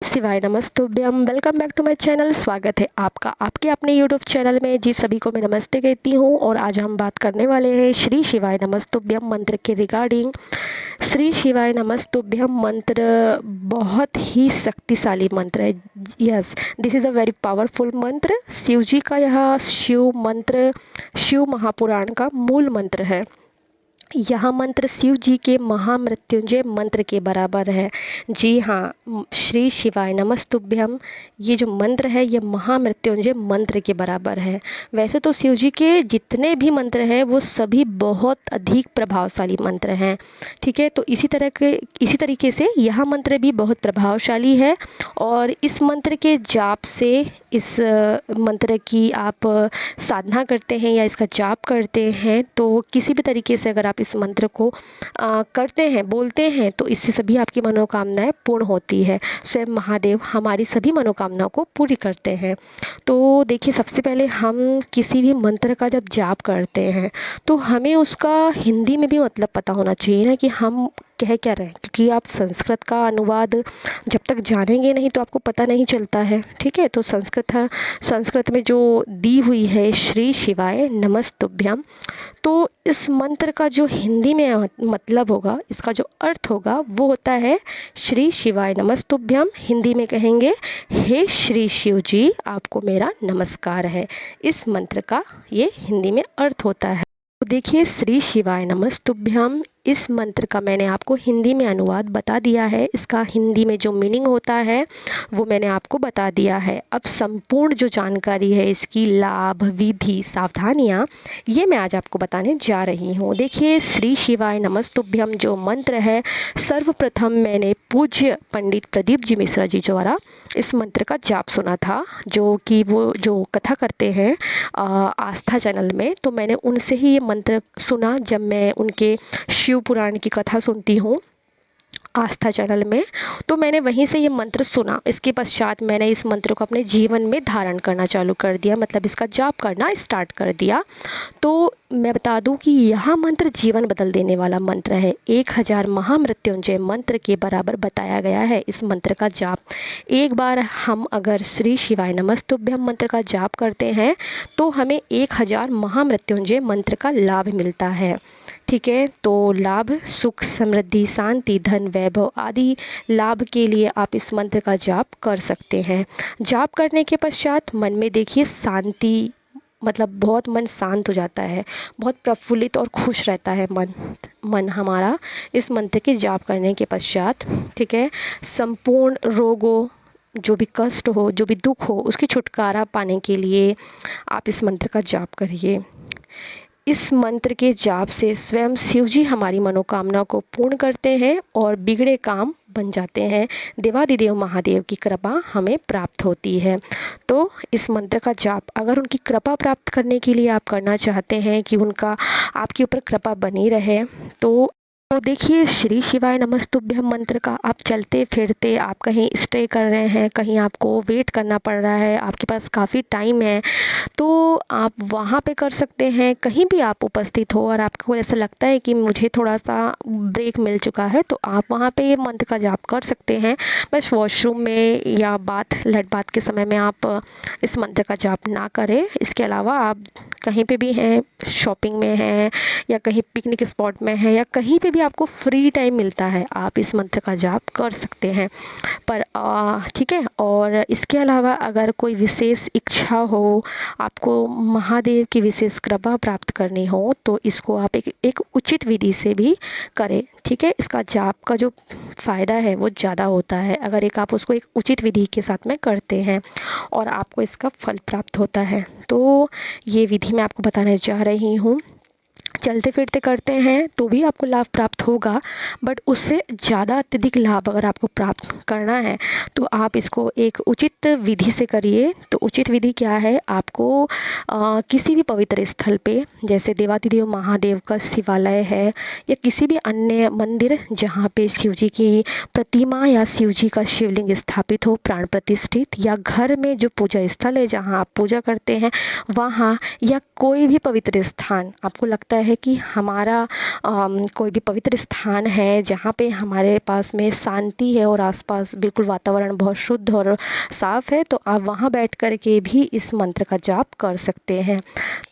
शिवाय नमस्तुभ्यम। Welcome back to my channel. स्वागत है आपका आपके अपने यूट्यूब चैनल में। जी सभी को मैं नमस्ते कहती हूँ और आज हम बात करने वाले हैं श्री शिवाय नमस्तुभ्यम मंत्र के रिगार्डिंग। श्री शिवाय नमस्तुभ्यम मंत्र बहुत ही शक्तिशाली मंत्र है। Yes, this is a very powerful मंत्र। शिव जी का यह शिव मंत्र शिव महापुराण का मूल मंत्र है। यह मंत्र शिव जी के महामृत्युंजय मंत्र के बराबर है। जी हाँ, श्री शिवाय नमस्तुभ्यम ये जो मंत्र है ये महामृत्युंजय मंत्र के बराबर है। वैसे तो शिव जी के जितने भी मंत्र हैं वो सभी बहुत अधिक प्रभावशाली मंत्र हैं। ठीक है, तो इसी तरीके से यह मंत्र भी बहुत प्रभावशाली है। और इस मंत्र के जाप से इस मंत्र की आप साधना करते हैं या इसका जाप करते हैं तो किसी भी तरीके से अगर आप इस मंत्र को करते हैं, बोलते हैं, तो इससे सभी आपकी मनोकामनाएं पूर्ण होती है। स्वयं महादेव हमारी सभी मनोकामनाओं को पूरी करते हैं। तो देखिए, सबसे पहले हम किसी भी मंत्र का जब जाप करते हैं तो हमें उसका हिंदी में भी मतलब पता होना चाहिए ना कि हम कह क्या रहे हैं, क्योंकि आप संस्कृत का अनुवाद जब तक जानेंगे नहीं तो आपको पता नहीं चलता है। ठीक है, तो संस्कृत में जो दी हुई है श्री शिवाय नमस्तुभ्यम, तो इस मंत्र का जो हिंदी में मतलब होगा, इसका जो अर्थ होगा वो होता है श्री शिवाय नमस्तुभ्यम। हिंदी में कहेंगे हे श्री शिव जी, आपको मेरा नमस्कार है। इस मंत्र का ये हिंदी में अर्थ होता है। तो देखिए, श्री शिवाय नमस्तुभ्यम इस मंत्र का मैंने आपको हिंदी में अनुवाद बता दिया है। इसका हिंदी में जो मीनिंग होता है वो मैंने आपको बता दिया है। अब संपूर्ण जो जानकारी है, इसकी लाभ, विधि, सावधानियाँ, ये मैं आज आपको बताने जा रही हूँ। देखिए, श्री शिवाय नमस्तुभ्यम जो मंत्र है, सर्वप्रथम मैंने पूज्य पंडित प्रदीप जी मिश्रा जी द्वारा इस मंत्र का जाप सुना था, जो कि वो जो कथा करते हैं आस्था चैनल में। तो मैंने उनसे ही ये मंत्र सुना जब मैं उनके शिव पुराण की कथा सुनती हूँ आस्था चैनल में, तो मैंने वहीं से ये मंत्र सुना। इसके पश्चात मैंने इस मंत्र को अपने जीवन में धारण करना चालू कर दिया, मतलब इसका जाप करना स्टार्ट कर दिया। तो मैं बता दूं कि यह मंत्र जीवन बदल देने वाला मंत्र है। 1000 महामृत्युंजय मंत्र के बराबर बताया गया है इस मंत्र का जाप। एक बार हम अगर श्री शिवाय नमस्तुभ्यम मंत्र का जाप करते हैं तो हमें 1000 महामृत्युंजय मंत्र का लाभ मिलता है। ठीक है, तो लाभ, सुख, समृद्धि, शांति, धन, वैभव आदि लाभ के लिए आप इस मंत्र का जाप कर सकते हैं। जाप करने के पश्चात मन में देखिए शांति, मतलब बहुत मन शांत हो जाता है, बहुत प्रफुल्लित और खुश रहता है मन हमारा इस मंत्र के जाप करने के पश्चात। ठीक है, संपूर्ण रोगों, जो भी कष्ट हो, जो भी दुख हो, उसकी छुटकारा पाने के लिए आप इस मंत्र का जाप करिए। इस मंत्र के जाप से स्वयं शिव जी हमारी मनोकामना को पूर्ण करते हैं और बिगड़े काम बन जाते हैं। देवादिदेव महादेव की कृपा हमें प्राप्त होती है। तो इस मंत्र का जाप अगर उनकी कृपा प्राप्त करने के लिए आप करना चाहते हैं कि उनका आपके ऊपर कृपा बनी रहे, तो देखिए, श्री शिवाय नमस्तुभ्यम मंत्र का आप चलते फिरते, आप कहीं स्टे कर रहे हैं, कहीं आपको वेट करना पड़ रहा है, आपके पास काफ़ी टाइम है, तो आप वहाँ पे कर सकते हैं। कहीं भी आप उपस्थित हो और आपको ऐसा लगता है कि मुझे थोड़ा सा ब्रेक मिल चुका है, तो आप वहाँ पे ये मंत्र का जाप कर सकते हैं। बस वॉशरूम में या लट बात के समय में आप इस मंत्र का जाप ना करें। इसके अलावा आप कहीं पे भी हैं, शॉपिंग में हैं या कहीं पिकनिक स्पॉट में हैं या कहीं पे भी आपको फ्री टाइम मिलता है, आप इस मंत्र का जाप कर सकते हैं। पर ठीक है, और इसके अलावा अगर कोई विशेष इच्छा हो, आपको महादेव की विशेष कृपा प्राप्त करनी हो, तो इसको आप एक उचित विधि से भी करें। ठीक है, इसका जाप का जो फ़ायदा है वो ज़्यादा होता है अगर आप उसको एक उचित विधि के साथ में करते हैं और आपको इसका फल प्राप्त होता है। तो ये विधि मैं आपको बताने जा रही हूँ। चलते फिरते करते हैं तो भी आपको लाभ प्राप्त होगा, बट उससे ज़्यादा अत्यधिक लाभ अगर आपको प्राप्त करना है तो आप इसको एक उचित विधि से करिए। तो उचित विधि क्या है, आपको किसी भी पवित्र स्थल पे, जैसे देवादिदेव महादेव का शिवालय है या किसी भी अन्य मंदिर जहाँ पे शिव जी की प्रतिमा या शिव जी का शिवलिंग स्थापित हो प्राण प्रतिष्ठित, या घर में जो पूजा स्थल है जहाँ आप पूजा करते हैं वहाँ, या कोई भी पवित्र स्थान आपको लगता है कि हमारा कोई भी पवित्र स्थान है जहाँ पे हमारे पास में शांति है और आसपास बिल्कुल वातावरण बहुत शुद्ध और साफ़ है, तो आप वहाँ बैठ कर के भी इस मंत्र का जाप कर सकते हैं।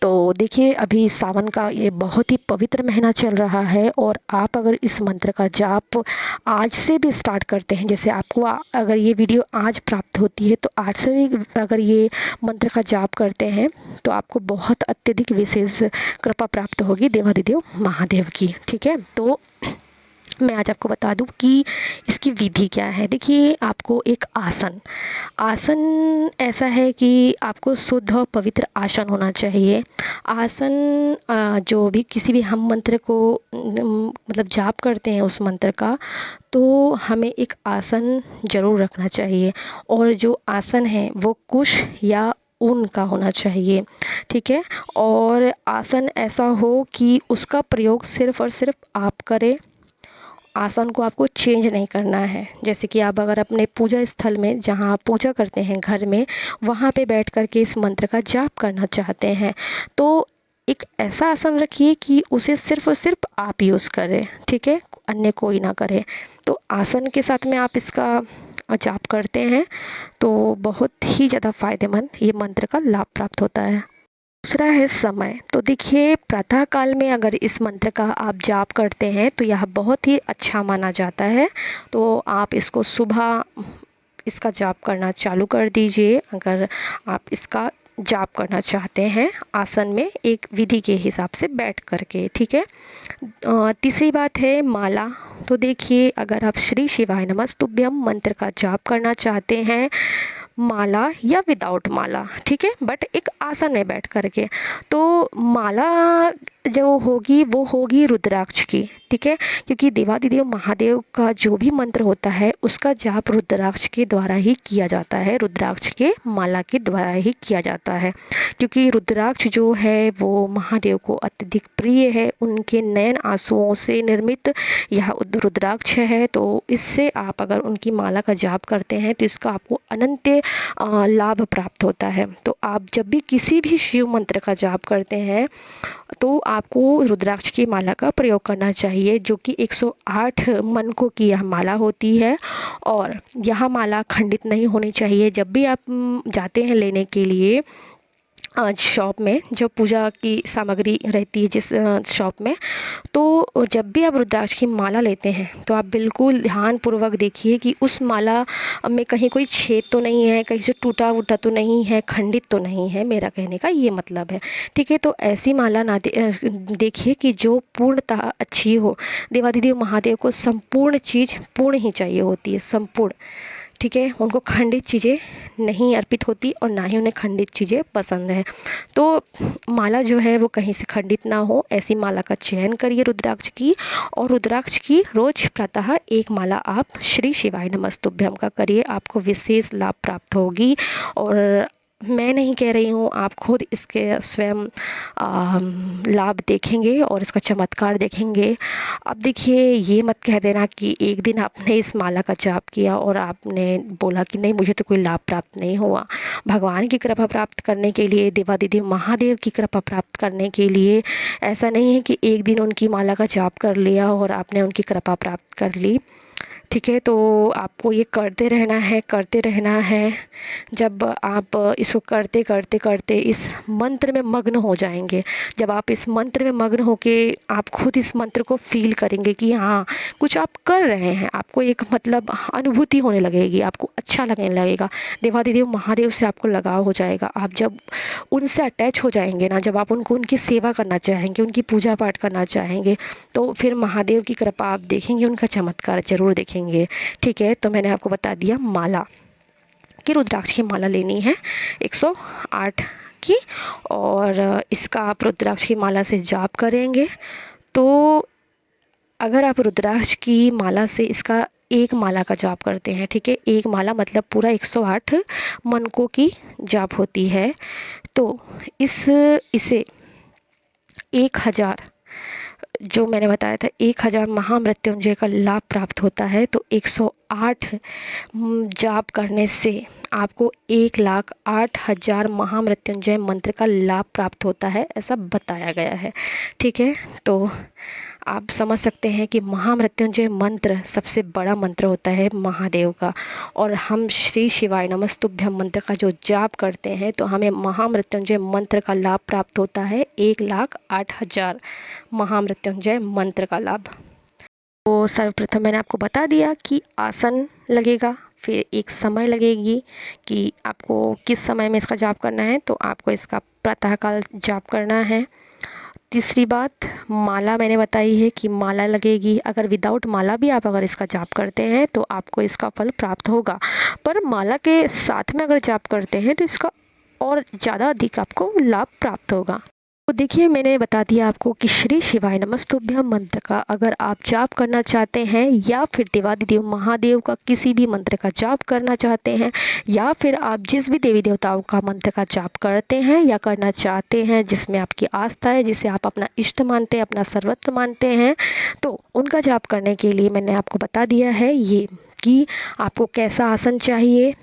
तो देखिए, अभी सावन का ये बहुत ही पवित्र महीना चल रहा है और आप अगर इस मंत्र का जाप आज से भी स्टार्ट करते हैं, जैसे आपको अगर ये वीडियो आज प्राप्त होती है तो आज से भी अगर ये मंत्र का जाप करते हैं तो आपको बहुत अत्यधिक विशेष कृपा प्राप्त होगी देवाधिदेव महादेव की। ठीक है, तो मैं आज आपको बता दूं कि इसकी विधि क्या है। देखिए, आपको एक आसन आसन ऐसा है कि आपको शुद्ध और पवित्र आसन होना चाहिए। आसन जो भी किसी भी हम मंत्र को मतलब जाप करते हैं उस मंत्र का, तो हमें एक आसन ज़रूर रखना चाहिए और जो आसन है वो कुश या ऊन का होना चाहिए। ठीक है, और आसन ऐसा हो कि उसका प्रयोग सिर्फ़ और सिर्फ आप करें। आसन को आपको चेंज नहीं करना है। जैसे कि आप अगर अपने पूजा स्थल में, जहाँ आप पूजा करते हैं घर में, वहाँ पे बैठ कर के इस मंत्र का जाप करना चाहते हैं, तो एक ऐसा आसन रखिए कि उसे सिर्फ़ और सिर्फ आप यूज़ करें। ठीक है, अन्य कोई ना करे। तो आसन के साथ में आप इसका जाप करते हैं तो बहुत ही ज़्यादा फ़ायदेमंद ये मंत्र का लाभ प्राप्त होता है। दूसरा है समय। तो देखिए, प्रातः काल में अगर इस मंत्र का आप जाप करते हैं तो यह बहुत ही अच्छा माना जाता है। तो आप इसको सुबह इसका जाप करना चालू कर दीजिए अगर आप इसका जाप करना चाहते हैं आसन में एक विधि के हिसाब से बैठ कर के। ठीक है, तीसरी बात है माला। तो देखिए, अगर आप श्री शिवाय नमस्तुभ्यम मंत्र का जाप करना चाहते हैं माला या विदाउट माला, ठीक है, बट एक आसन में बैठ करके, तो माला जो होगी वो होगी रुद्राक्ष की। ठीक है, क्योंकि देवादिदेव महादेव का जो भी मंत्र होता है उसका जाप रुद्राक्ष के द्वारा ही किया जाता है, रुद्राक्ष के माला के द्वारा ही किया जाता है। क्योंकि रुद्राक्ष जो है वो महादेव को अत्यधिक प्रिय है, उनके नयन आंसुओं से निर्मित यह रुद्राक्ष है। तो इससे आप अगर उनकी माला का जाप करते हैं तो इसका आपको अनंत लाभ प्राप्त होता है। तो आप जब भी किसी भी शिव मंत्र का जाप करते हैं तो आपको रुद्राक्ष की माला का प्रयोग करना चाहिए, जो कि 108 मनकों की यह माला होती है और यह माला खंडित नहीं होनी चाहिए। जब भी आप जाते हैं लेने के लिए आज शॉप में, जो पूजा की सामग्री रहती है जिस शॉप में, तो जब भी आप रुद्राक्ष की माला लेते हैं तो आप बिल्कुल ध्यानपूर्वक देखिए कि उस माला में कहीं कोई छेद तो नहीं है, कहीं से टूटा वूटा तो नहीं है, खंडित तो नहीं है, मेरा कहने का ये मतलब है। ठीक है, तो ऐसी माला ना देखिए कि जो पूर्णतः अच्छी हो। देवादिदेव महादेव को संपूर्ण चीज़ पूर्ण ही चाहिए होती है, संपूर्ण। ठीक है, उनको खंडित चीज़ें नहीं अर्पित होती और ना ही उन्हें खंडित चीज़ें पसंद है। तो माला जो है वो कहीं से खंडित ना हो, ऐसी माला का चयन करिए रुद्राक्ष की, और रुद्राक्ष की रोज प्रातः एक माला आप श्री शिवाय नमस्तुभ्यम का करिए, आपको विशेष लाभ प्राप्त होगी। और मैं नहीं कह रही हूँ, आप खुद इसके स्वयं लाभ देखेंगे और इसका चमत्कार देखेंगे। अब देखिए, ये मत कह देना कि एक दिन आपने इस माला का जाप किया और आपने बोला कि नहीं, मुझे तो कोई लाभ प्राप्त नहीं हुआ। भगवान की कृपा प्राप्त करने के लिए, देवादिदेव महादेव की कृपा प्राप्त करने के लिए ऐसा नहीं है कि एक दिन उनकी माला का जाप कर लिया और आपने उनकी कृपा प्राप्त कर ली। ठीक है, तो आपको ये करते रहना है, करते रहना है। जब आप इसको करते करते करते इस मंत्र में मग्न हो जाएंगे, जब आप इस मंत्र में मग्न होके आप खुद इस मंत्र को फील करेंगे कि हाँ, कुछ आप कर रहे हैं, आपको एक मतलब अनुभूति होने लगेगी, आपको अच्छा लगने लगेगा, देवादिदेव महादेव से आपको लगाव हो जाएगा। आप जब उनसे अटैच हो जाएंगे ना, जब आप उनकी सेवा करना चाहेंगे, उनकी पूजा पाठ करना चाहेंगे, तो फिर महादेव की कृपा आप देखेंगे, उनका चमत्कार जरूर देखेंगे। ठीक है, तो मैंने आपको बता दिया माला कि रुद्राक्ष की माला लेनी है 108 की, और इसका आप रुद्राक्ष की माला से जाप करेंगे। तो अगर आप रुद्राक्ष की माला से इसका एक माला का जाप करते हैं, ठीक है, एक माला मतलब पूरा 108 मनकों की जाप होती है, तो इसे 1000 जो मैंने बताया था 1000 महामृत्युंजय का लाभ प्राप्त होता है, तो 108 जाप करने से आपको 1,08,000 महामृत्युंजय मंत्र का लाभ प्राप्त होता है, ऐसा बताया गया है। ठीक है, तो आप समझ सकते हैं कि महामृत्युंजय मंत्र सबसे बड़ा मंत्र होता है महादेव का, और हम श्री शिवाय नमस्तुभ्यम मंत्र का जो जाप करते हैं तो हमें महामृत्युंजय मंत्र का लाभ प्राप्त होता है, 1,08,000 महामृत्युंजय मंत्र का लाभ। तो सर्वप्रथम मैंने आपको बता दिया कि आसन लगेगा, फिर एक समय लगेगी कि आपको किस समय में इसका जाप करना है, तो आपको इसका प्रातःकाल जाप करना है। तीसरी बात, माला मैंने बताई है कि माला लगेगी। अगर विदाउट माला भी आप अगर इसका जाप करते हैं तो आपको इसका फल प्राप्त होगा, पर माला के साथ में अगर जाप करते हैं तो इसका और ज़्यादा अधिक आपको लाभ प्राप्त होगा। तो देखिए, मैंने बता दिया आपको कि श्री शिवाय नमस्तुभ्यम मंत्र का अगर आप जाप करना चाहते हैं, या फिर देवादिदेव महादेव का किसी भी मंत्र का जाप करना चाहते हैं, या फिर आप जिस भी देवी देवताओं का मंत्र का जाप करते हैं या करना चाहते हैं जिसमें आपकी आस्था है, जिसे आप अपना इष्ट मानते हैं, अपना सर्वत्र मानते हैं, तो उनका जाप करने के लिए मैंने आपको बता दिया है ये कि आपको कैसा आसन चाहिए,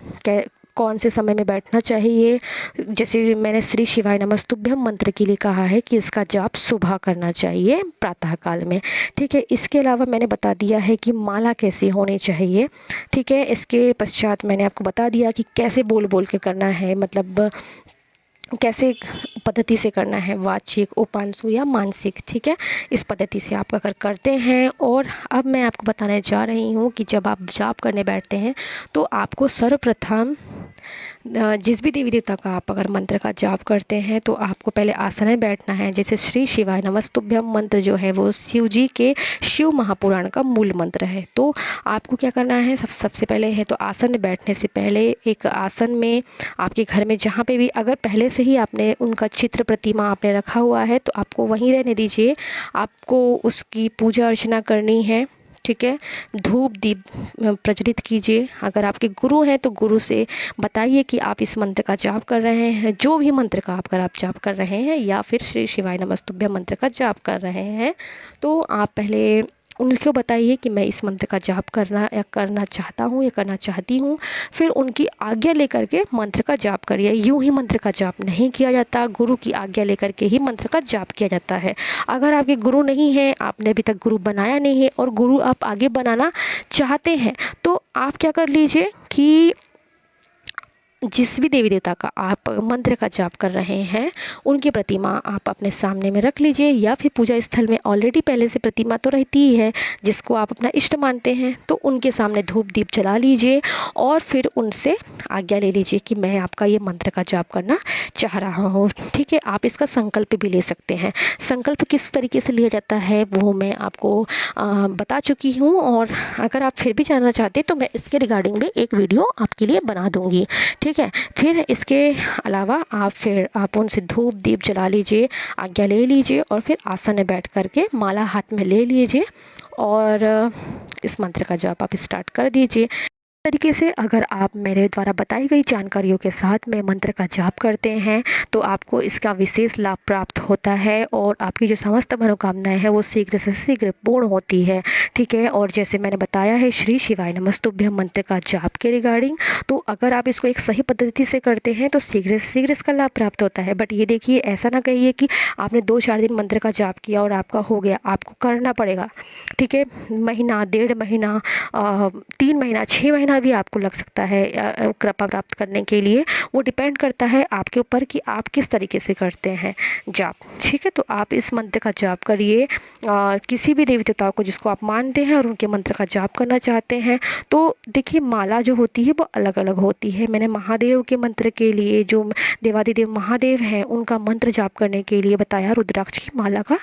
कौन से समय में बैठना चाहिए। जैसे मैंने श्री शिवाय नमस्तुभ्यम मंत्र के लिए कहा है कि इसका जाप सुबह करना चाहिए प्रातःकाल में। ठीक है, इसके अलावा मैंने बता दिया है कि माला कैसी होनी चाहिए। ठीक है, इसके पश्चात मैंने आपको बता दिया कि कैसे बोल बोल के करना है, मतलब कैसे पद्धति से करना है, वाचिक, उपांशु या मानसिक। ठीक है, इस पद्धति से आप अगर करते हैं। और अब मैं आपको बताने जा रही हूँ कि जब आप जाप करने बैठते हैं तो आपको सर्वप्रथम जिस भी देवी देवता का आप अगर मंत्र का जाप करते हैं तो आपको पहले आसन में बैठना है। जैसे श्री शिवाय नमस्तुभ्यम मंत्र जो है वो शिव जी के शिव महापुराण का मूल मंत्र है। तो आपको क्या करना है, सबसे पहले है तो आसन में बैठने से पहले एक आसन में आपके घर में जहाँ पे भी अगर पहले से ही आपने उनका चित्र प्रतिमा आपने रखा हुआ है तो आपको वहीं रहने दीजिए। आपको उसकी पूजा अर्चना करनी है। ठीक है, धूप दीप प्रज्वलित कीजिए। अगर आपके गुरु हैं तो गुरु से बताइए कि आप इस मंत्र का जाप कर रहे हैं, जो भी मंत्र का अगर आप जाप कर रहे हैं, या फिर श्री शिवाय नमस्तुभ्यम मंत्र का जाप कर रहे हैं, तो आप पहले उनको बताइए कि मैं इस मंत्र का जाप करना चाहता हूँ या करना चाहती हूँ। फिर उनकी आज्ञा लेकर के मंत्र का जाप करिए। यूं ही मंत्र का जाप नहीं किया जाता, गुरु की आज्ञा लेकर के ही मंत्र का जाप किया जाता है। अगर आपके गुरु नहीं है, आपने अभी तक गुरु बनाया नहीं है और गुरु आप आगे बनाना चाहते हैं, तो आप क्या कर लीजिए कि जिस भी देवी देवता का आप मंत्र का जाप कर रहे हैं उनकी प्रतिमा आप अपने सामने में रख लीजिए, या फिर पूजा स्थल में ऑलरेडी पहले से प्रतिमा तो रहती ही है जिसको आप अपना इष्ट मानते हैं, तो उनके सामने धूप दीप जला लीजिए और फिर उनसे आज्ञा ले लीजिए कि मैं आपका ये मंत्र का जाप करना चाह रहा हूँ। ठीक है, आप इसका संकल्प भी ले सकते हैं। संकल्प किस तरीके से लिया जाता है वो मैं आपको बता चुकी हूँ, और अगर आप फिर भी जानना चाहते हैं तो मैं इसके रिगार्डिंग भी एक वीडियो आपके लिए बना दूँगी। ठीक है, फिर इसके अलावा आप उनसे धूप दीप जला लीजिए, आज्ञा ले लीजिए, और फिर आसन में बैठ करके माला हाथ में ले लीजिए और इस मंत्र का जाप आप स्टार्ट कर दीजिए। तरीके से अगर आप मेरे द्वारा बताई गई जानकारियों के साथ में मंत्र का जाप करते हैं तो आपको इसका विशेष लाभ प्राप्त होता है, और आपकी जो समस्त मनोकामनाएं हैं वो शीघ्र से शीघ्र पूर्ण होती है। ठीक है, और जैसे मैंने बताया है श्री शिवाय नमस्तुभ्यम मंत्र का जाप के रिगार्डिंग, तो अगर आप इसको एक सही पद्धति से करते हैं तो शीघ्र से शीघ्र इसका लाभ प्राप्त होता है। बट ये देखिए, ऐसा ना कहिए कि आपने 2-4 दिन मंत्र का जाप किया और आपका हो गया, आपको करना पड़ेगा। ठीक है, महीना, 1.5 महीना, 3 महीना, 6 महीना भी आपको लग सकता है कृपा प्राप्त करने के लिए। वो डिपेंड करता है आपके ऊपर कि आप किस तरीके से करते हैं जाप। ठीक है, तो आप इस मंत्र का जाप करिए। किसी भी देवी देवताओं को जिसको आप मानते हैं और उनके मंत्र का जाप करना चाहते हैं, तो देखिए माला जो होती है वो अलग अलग होती है। मैंने महादेव के मंत्र के लिए, जो देवादिदेव महादेव हैं उनका मंत्र जाप करने के लिए बताया, रुद्राक्ष की माला का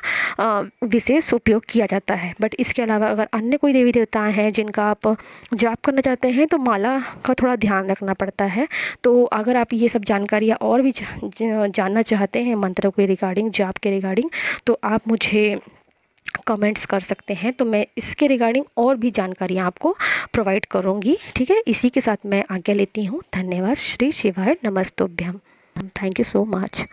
विशेष उपयोग किया जाता है। बट इसके अलावा अगर अन्य कोई देवी देवता हैं जिनका आप जाप करना चाहते हैं तो माला का थोड़ा ध्यान रखना पड़ता है। तो अगर आप ये सब जानकारियाँ और भी जानना चाहते हैं मंत्रों के रिगार्डिंग, जाप के रिगार्डिंग, तो आप मुझे कमेंट्स कर सकते हैं, तो मैं इसके रिगार्डिंग और भी जानकारियाँ आपको प्रोवाइड करूँगी। ठीक है, इसी के साथ मैं आज्ञा लेती हूँ। धन्यवाद। श्री शिवाय नमस्तुभ्यम। Thank you so much.